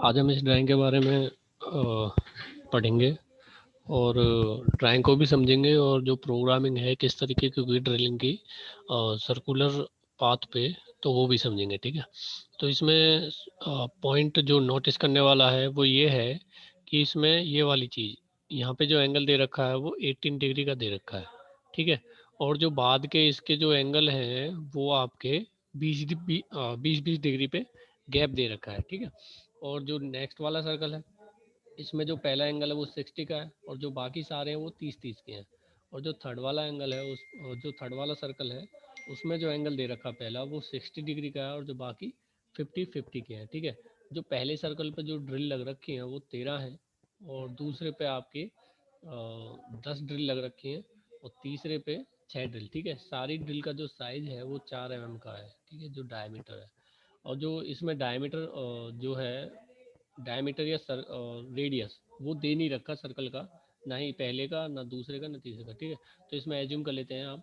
आज हम इस ड्राइंग के बारे में पढ़ेंगे और ड्राइंग को भी समझेंगे और जो प्रोग्रामिंग है किस तरीके की हुई ड्रिलिंग की सर्कुलर पाथ पे, तो वो भी समझेंगे। ठीक है, तो इसमें पॉइंट जो नोटिस करने वाला है वो ये है कि इसमें ये वाली चीज़ यहाँ पे जो एंगल दे रखा है वो 18 डिग्री का दे रखा है। ठीक है, और जो बाद के इसके जो एंगल हैं वो आपके 20 डिग्री पे गैप दे रखा है। ठीक है, और जो नेक्स्ट वाला सर्कल है इसमें जो पहला एंगल है वो 60 का है और जो बाकी सारे हैं वो 30 के हैं। और जो थर्ड वाला एंगल है जो थर्ड वाला सर्कल है उसमें जो एंगल दे रखा पहला वो 60 डिग्री का है और जो बाकी 50 के हैं। ठीक है, जो पहले सर्कल पे जो ड्रिल लग रखी है वो 13 है और दूसरे पे आपके 10 ड्रिल लग रखी हैं और तीसरे पे 6 ड्रिल। ठीक है, सारी ड्रिल का जो साइज है वो 4 mm का है। ठीक है, जो डायमीटर है, और जो इसमें डायमीटर जो है डायमीटर या रेडियस वो दे नहीं रखा सर्कल का, ना ही पहले का, ना दूसरे का, ना तीसरे का। ठीक है, तो इसमें एज्यूम कर लेते हैं आप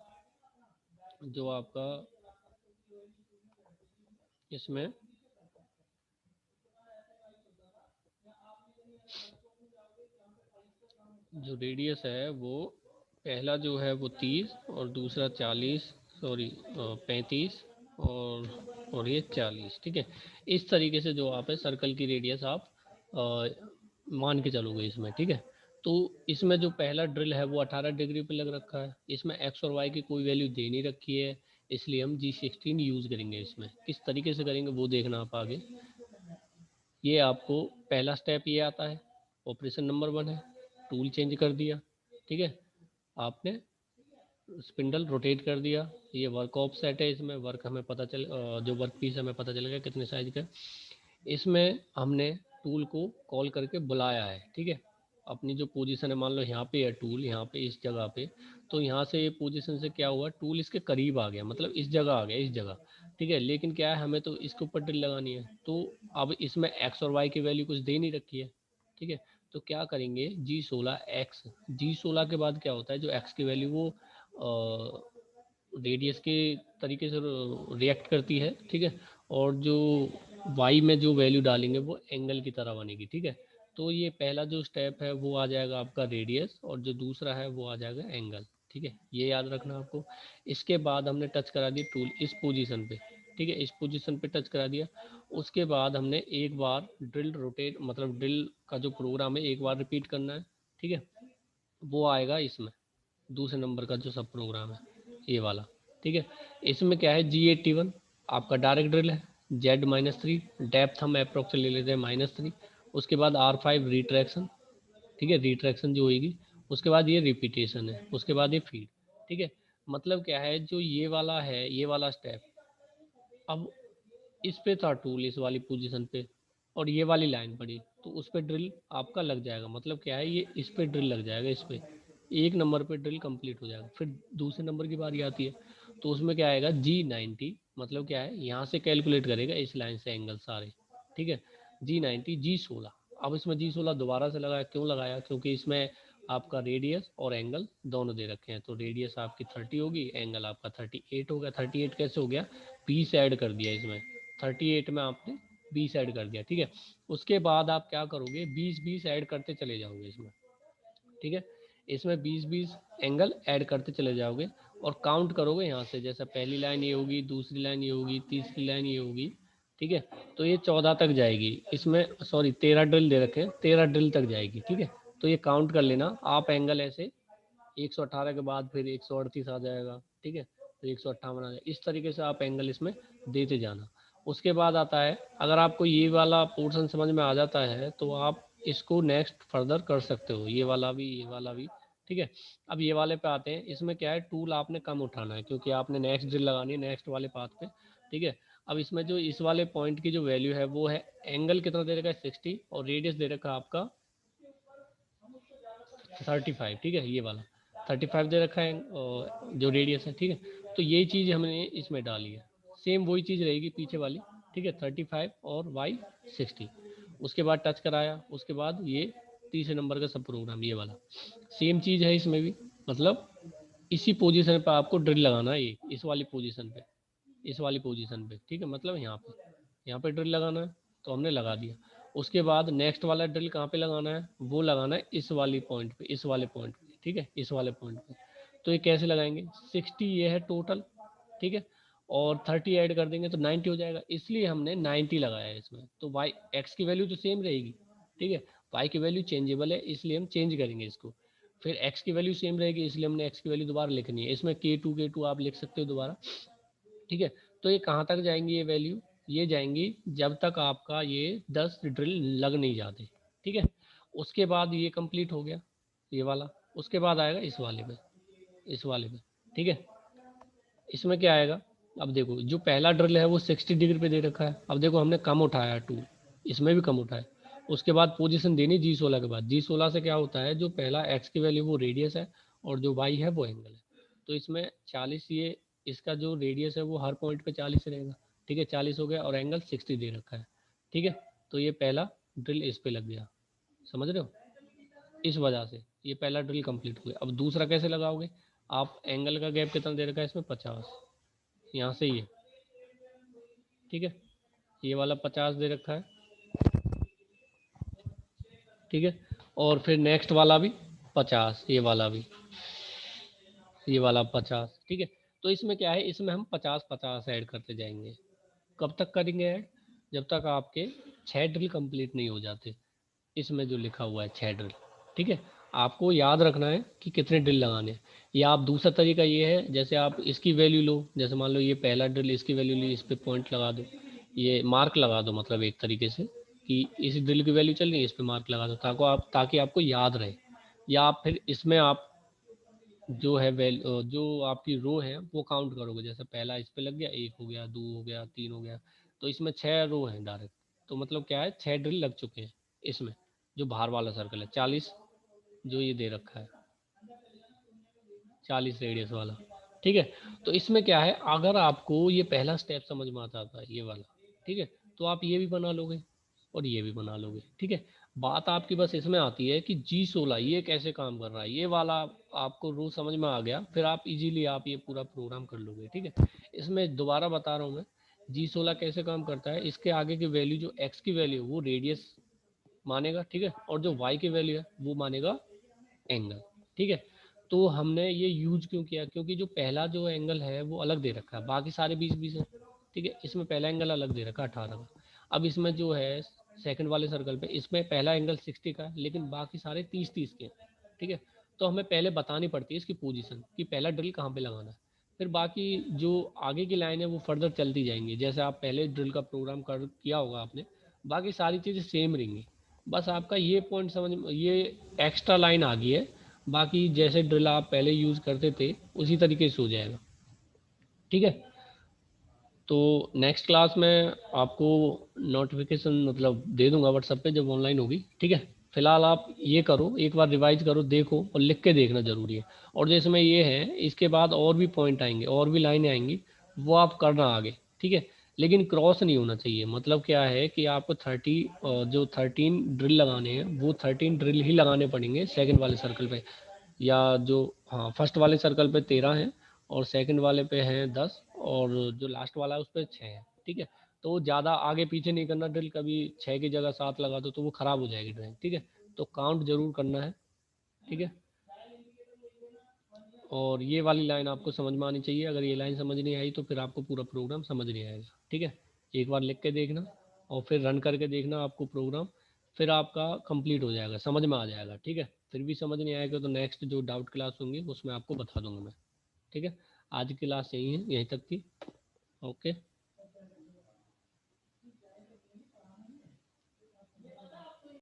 जो आपका इसमें जो रेडियस है वो पहला जो है वो 30 और दूसरा 40, सॉरी 35 और ये 40। ठीक है, इस तरीके से जो आप है सर्कल की रेडियस आप मान के चलोगे इसमें। ठीक है, तो इसमें जो पहला ड्रिल है वो 18 डिग्री पे लग रखा है, इसमें एक्स और वाई की कोई वैल्यू दे नहीं रखी है, इसलिए हम G16 यूज़ करेंगे। इसमें किस तरीके से करेंगे वो देखना आप आगे। ये आपको पहला स्टेप ये आता है, ऑपरेशन नंबर 1 है, टूल चेंज कर दिया। ठीक है, आपने स्पिंडल रोटेट कर दिया, ये वर्क ऑफ सेट है, इसमें वर्क हमें पता चल जो वर्क पीस हमें पता चलेगा कितने साइज का। इसमें हमने टूल को कॉल करके बुलाया है। ठीक है, अपनी जो पोजीशन है, मान लो यहाँ पे है टूल, यहाँ पे इस जगह पे, तो यहाँ से ये पोजीशन से क्या हुआ, टूल इसके करीब आ गया, मतलब इस जगह आ गया, इस जगह। ठीक है, लेकिन क्या है, हमें तो इसके ऊपर ड्रिल लगानी है, तो अब इसमें एक्स और वाई की वैल्यू कुछ दे नहीं रखी है। ठीक है, तो क्या करेंगे, G16 के बाद क्या होता है, जो एक्स की वैल्यू वो रेडियस के तरीके से रिएक्ट करती है। ठीक है, और जो वाई में जो वैल्यू डालेंगे वो एंगल की तरह बनेगी। ठीक है, तो ये पहला जो स्टेप है वो आ जाएगा आपका रेडियस और जो दूसरा है वो आ जाएगा एंगल। ठीक है, ये याद रखना आपको। इसके बाद हमने टच करा दिया टूल इस पोजीशन पे। ठीक है, इस पोजीशन पे टच करा दिया, उसके बाद हमने एक बार ड्रिल रोटेट, मतलब ड्रिल का जो प्रोग्राम है एक बार रिपीट करना है। ठीक है, वो आएगा इसमें दूसरे नंबर का जो सब प्रोग्राम है ये वाला। ठीक है, इसमें क्या है, G81 आपका डायरेक्ट ड्रिल है, Z-3 डेप्थ हम अप्रोक्स ले लेते हैं -3, उसके बाद R5 रिट्रैक्शन। ठीक है, रिट्रैक्शन जो होगी, उसके बाद ये रिपीटेशन है, उसके बाद ये फीड। ठीक है, मतलब क्या है, जो ये वाला है, ये वाला स्टेप, अब इस पे था टूल इस वाली पोजीशन पे और ये वाली लाइन पड़ी, तो उस पे ड्रिल आपका लग जाएगा, मतलब क्या है, ये इस पे ड्रिल लग जाएगा, इस पे एक नंबर पे ड्रिल कंप्लीट हो जाएगा। फिर दूसरे नंबर की बारी आती है, तो उसमें क्या आएगा, G90, मतलब क्या है, यहाँ से कैलकुलेट करेगा इस लाइन से एंगल सारे। ठीक है, G90 G16, अब इसमें G16 दोबारा से लगाया, क्यों लगाया, क्योंकि इसमें आपका रेडियस और एंगल दोनों दे रखे हैं, तो रेडियस आपकी 30 होगी, एंगल आपका 38 होगा। 38 कैसे हो गया, 20 ऐड कर दिया इसमें, 38 में आपने 20 ऐड कर दिया। ठीक है, उसके बाद आप क्या करोगे, 20 ऐड करते चले जाओगे इसमें। ठीक है, इसमें 20 एंगल ऐड करते चले जाओगे और काउंट करोगे यहाँ से, जैसा पहली लाइन ये होगी, दूसरी लाइन ये होगी, तीसरी लाइन ये होगी। ठीक है, तो ये 14 तक जाएगी, इसमें सॉरी 13 ड्रिल दे रखे हैं, 13 ड्रिल तक जाएगी। ठीक है, तो ये काउंट कर लेना आप एंगल ऐसे, 118 के बाद फिर 138 आ जाएगा। ठीक है, तो 158 आ जाएगा, इस तरीके से आप एंगल इसमें देते जाना। उसके बाद आता है, अगर आपको ये वाला पोर्शन समझ में आ जाता है तो आप इसको नेक्स्ट फर्दर कर सकते हो, ये वाला भी, ये वाला भी। ठीक है, अब ये वाले पे आते हैं, इसमें क्या है, टूल आपने कम उठाना है क्योंकि आपने नेक्स्ट ड्रिल लगानी है नेक्स्ट वाले पाथ पे। ठीक है, अब इसमें जो इस वाले पॉइंट की जो वैल्यू है वो है, एंगल कितना दे रखा है 60 और रेडियस दे रखा है आपका 35। ठीक है, ये वाला 35 दे रखा है जो रेडियस है। ठीक है, तो यही चीज़ हमने इसमें डाली है, सेम वही चीज़ रहेगी पीछे वाली। ठीक है, 35 और वाई 60, उसके बाद टच कराया, उसके बाद ये तीसरे नंबर का सब प्रोग्राम ये वाला सेम चीज़ है इसमें भी, मतलब इसी पोजीशन पे आपको ड्रिल लगाना है, एक इस वाली पोजीशन पे, इस वाली पोजीशन पे, ठीक है, मतलब यहाँ पे ड्रिल लगाना है, तो हमने लगा दिया। उसके बाद नेक्स्ट वाला ड्रिल कहाँ पे लगाना है, वो लगाना है इस वाली पॉइंट पे, इस वाले पॉइंट पे, ठीक है, इस वाले पॉइंट पे। तो ये कैसे लगाएंगे, 60 ये है टोटल, ठीक है, और 30 ऐड कर देंगे तो 90 हो जाएगा, इसलिए हमने 90 लगाया है इसमें। तो वाई एक्स की वैल्यू तो सेम रहेगी, ठीक है, वाई की वैल्यू चेंजेबल है इसलिए हम चेंज करेंगे इसको। फिर एक्स की वैल्यू सेम रहेगी इसलिए हमने एक्स की वैल्यू दोबारा लिखनी है, इसमें K2 आप लिख सकते हो दोबारा, ठीक है। तो ये कहाँ तक जाएंगी ये वैल्यू, ये जाएंगी जब तक आपका ये 10 ड्रिल लग नहीं जाते, ठीक है। उसके बाद ये कंप्लीट हो गया ये वाला, उसके बाद आएगा इस वाले पे, इस वाले पे, ठीक है। इसमें क्या आएगा, अब देखो जो पहला ड्रिल है वो 60 डिग्री पे दे रखा है, अब देखो हमने कम उठाया टूल, इसमें भी कम उठाया। उसके बाद पोजीशन देनी G16 के बाद, G16 से क्या होता है, जो पहला एक्स की वैल्यू वो रेडियस है और जो वाई है वो एंगल है। तो इसमें 40, ये इसका जो रेडियस है वो हर पॉइंट पे 40 रहेगा, ठीक है, 40 हो गया और एंगल 60 दे रखा है, ठीक है। तो ये पहला ड्रिल इस पे लग गया, समझ रहे हो, इस वजह से ये पहला ड्रिल कंप्लीट हुआ। अब दूसरा कैसे लगाओगे, आप एंगल का गैप कितना दे रखा है इसमें, 50, यहाँ से ये, ठीक है, ये वाला 50 दे रखा है, ठीक है, और फिर नेक्स्ट वाला भी 50, ये वाला 50, ठीक है। तो इसमें क्या है, इसमें हम 50-50 ऐड करते जाएंगे। कब तक करेंगे ऐड, जब तक आपके 6 ड्रिल कंप्लीट नहीं हो जाते, इसमें जो लिखा हुआ है 6 ड्रिल, ठीक है। आपको याद रखना है कि कितने ड्रिल लगाने हैं। या आप दूसरा तरीका ये है, जैसे आप इसकी वैल्यू लो, जैसे मान लो ये पहला ड्रिल, इसकी वैल्यू ली, इस पे पॉइंट लगा दो, ये मार्क लगा दो, मतलब एक तरीके से कि इस ड्रिल की वैल्यू चल रही है, इस पे मार्क लगा दो ताकि आपको याद रहे। या आप फिर इसमें आप जो है जो आपकी रो है वो काउंट करोगे, जैसे पहला इस पे लग गया, 1 हो गया, 2 हो गया, 3 हो गया, तो इसमें 6 रो हैं डायरेक्ट। तो मतलब क्या है, 6 ड्रिल लग चुके हैं इसमें, जो बाहर वाला सर्कल है 40, जो ये दे रखा है 40 रेडियस वाला, ठीक है। तो इसमें क्या है, अगर आपको ये पहला स्टेप समझ में आता था ये वाला, ठीक है, तो आप ये भी बना लोगे और ये भी बना लोगे, ठीक है। बात आपकी बस इसमें आती है कि G16 ये कैसे काम कर रहा है, ये वाला आपको रूल समझ में आ गया, फिर आप इजीली आप ये पूरा प्रोग्राम कर लोगे, ठीक है। इसमें दोबारा बता रहा हूँ मैं, G16 कैसे काम करता है, इसके आगे की वैल्यू जो x की वैल्यू वो रेडियस मानेगा, ठीक है, और जो y की वैल्यू है वो मानेगा एंगल, ठीक है। तो हमने ये यूज क्यों किया, क्योंकि जो पहला जो एंगल है वो अलग दे रखा है, बाकी सारे 20-20 है, ठीक है। इसमें पहला एंगल अलग दे रखा है 18 का। अब इसमें जो है सेकंड वाले सर्कल पे, इसमें पहला एंगल 60 का है लेकिन बाकी सारे 30-30 के, ठीक है। तो हमें पहले बतानी पड़ती है इसकी पोजीशन कि पहला ड्रिल कहाँ पे लगाना है, फिर बाकी जो आगे की लाइन है वो फर्दर चलती जाएंगी, जैसे आप पहले ड्रिल का प्रोग्राम कर किया होगा आपने, बाकी सारी चीज़ें सेम रहेंगी। बस आपका ये पॉइंट समझ में, ये एक्स्ट्रा लाइन आ गई है, बाकी जैसे ड्रिल आप पहले यूज़ करते थे उसी तरीके से हो जाएगा, ठीक है। तो नेक्स्ट क्लास में आपको नोटिफिकेशन मतलब दे दूंगा व्हाट्सएप पे जब ऑनलाइन होगी, ठीक है। फिलहाल आप ये करो, एक बार रिवाइज करो, देखो और लिख के देखना जरूरी है। और जैसे ये है, इसके बाद और भी पॉइंट आएंगे और भी लाइनें आएंगी, वो आप करना आगे, ठीक है। लेकिन क्रॉस नहीं होना चाहिए, मतलब क्या है कि आपको जो 13 ड्रिल लगाने हैं वो 13 ड्रिल ही लगाने पड़ेंगे सेकंड वाले सर्कल पे, या जो, हाँ, फर्स्ट वाले सर्कल पे 13 है और सेकंड वाले पे हैं 10 और जो लास्ट वाला है उस पर 6 है, ठीक है। तो ज़्यादा आगे पीछे नहीं करना ड्रिल, कभी 6 की जगह 7 लगा दो तो वो ख़राब हो जाएगी ड्राइंग, ठीक है। तो काउंट जरूर करना है, ठीक है। और ये वाली लाइन आपको समझ में आनी चाहिए, अगर ये लाइन समझ नहीं आई तो फिर आपको पूरा प्रोग्राम समझ नहीं आएगा, ठीक है। एक बार लिख के देखना और फिर रन करके देखना आपको प्रोग्राम, फिर आपका कंप्लीट हो जाएगा, समझ में आ जाएगा, ठीक है। फिर भी समझ नहीं आएगा तो नेक्स्ट जो डाउट क्लास होंगी उसमें आपको बता दूंगा मैं, ठीक है। आज की क्लास यही है, यहीं तक थी, ओके।